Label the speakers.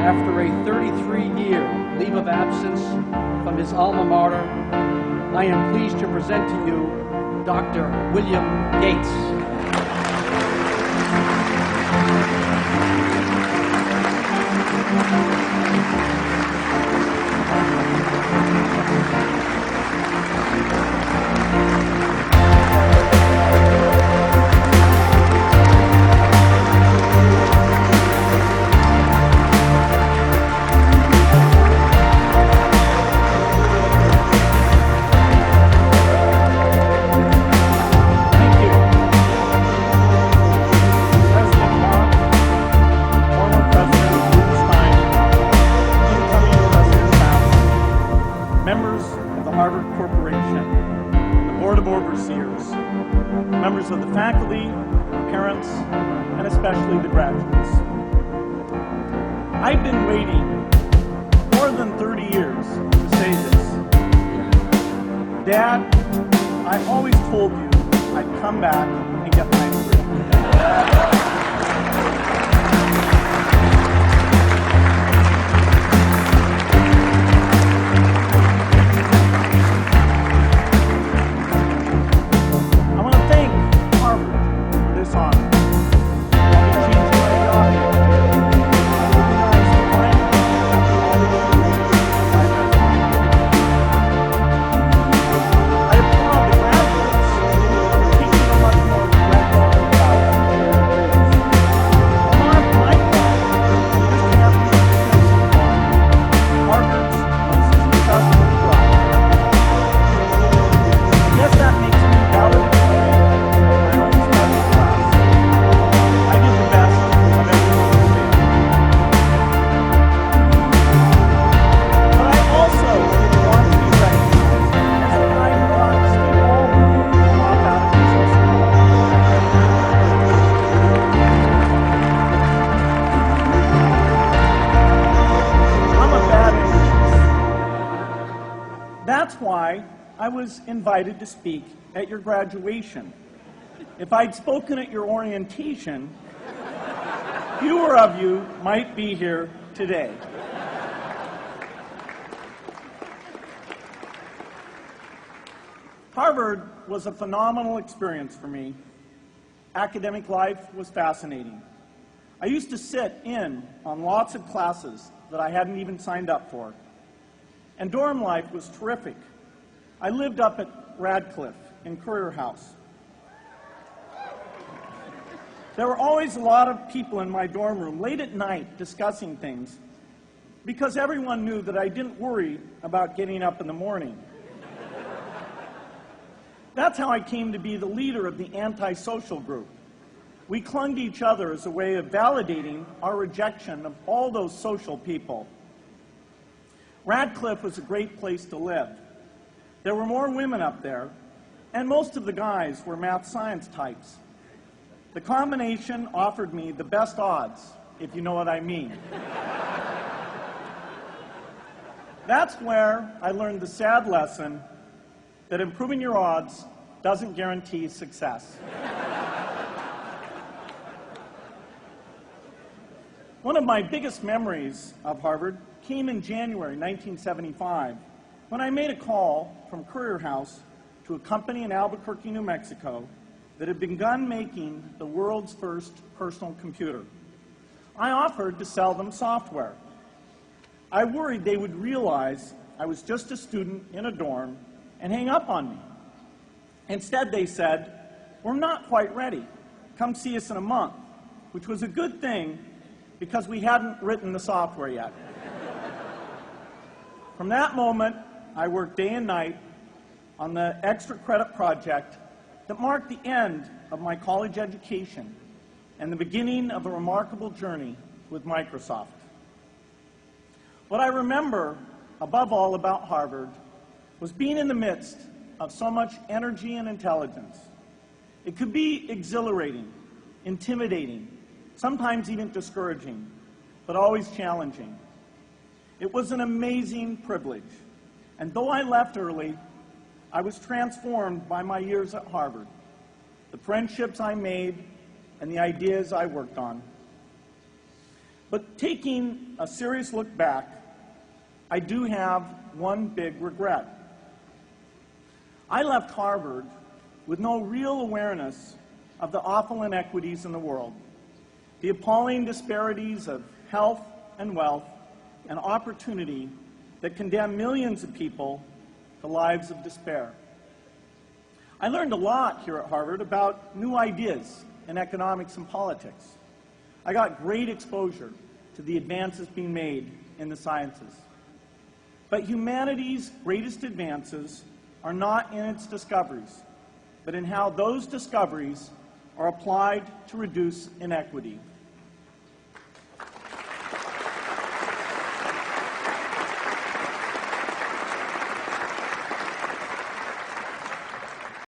Speaker 1: After a 33-year leave of absence from his alma mater, I am pleased to present to you Dr. William Gates.
Speaker 2: Members of the faculty, parents, and especially the graduates. I've been waiting more than 30 years to say this. Dad, I always told you I'd come back and get my degree. That's why I was invited to speak at your graduation. If I'd spoken at your orientation, fewer of you might be here today. Harvard was a phenomenal experience for me. Academic life was fascinating. I used to sit in on lots of classes that I hadn't even signed up for. And dorm life was terrific. I lived up at Radcliffe in Currier House. There were always a lot of people in my dorm room late at night discussing things because everyone knew that I didn't worry about getting up in the morning. That's how I came to be the leader of the antisocial group. We clung to each other as a way of validating our rejection of all those social people. Radcliffe was a great place to live. There were more women up there, and most of the guys were math science types. The combination offered me the best odds, if you know what I mean. That's where I learned the sad lesson that improving your odds doesn't guarantee success. One of my biggest memories of Harvard came in January 1975 when I made a call from Currier House to a company in Albuquerque, New Mexico that had begun making the world's first personal computer. I offered to sell them software. I worried they would realize I was just a student in a dorm and hang up on me. Instead, they said, "We're not quite ready. Come see us in a month," which was a good thing because we hadn't written the software yet. From that moment, I worked day and night on the extra credit project that marked the end of my college education and the beginning of a remarkable journey with Microsoft. What I remember above all about Harvard was being in the midst of so much energy and intelligence. It could be exhilarating, intimidating, sometimes even discouraging, but always challenging. It was an amazing privilege, and though I left early, I was transformed by my years at Harvard, the friendships I made, and the ideas I worked on. But taking a serious look back, I do have one big regret. I left Harvard with no real awareness of the awful inequities in the world, the appalling disparities of health and wealth and opportunity that condemn millions of people to lives of despair. I learned a lot here at Harvard about new ideas in economics and politics. I got great exposure to the advances being made in the sciences. But humanity's greatest advances are not in its discoveries, but in how those discoveries are applied to reduce inequity.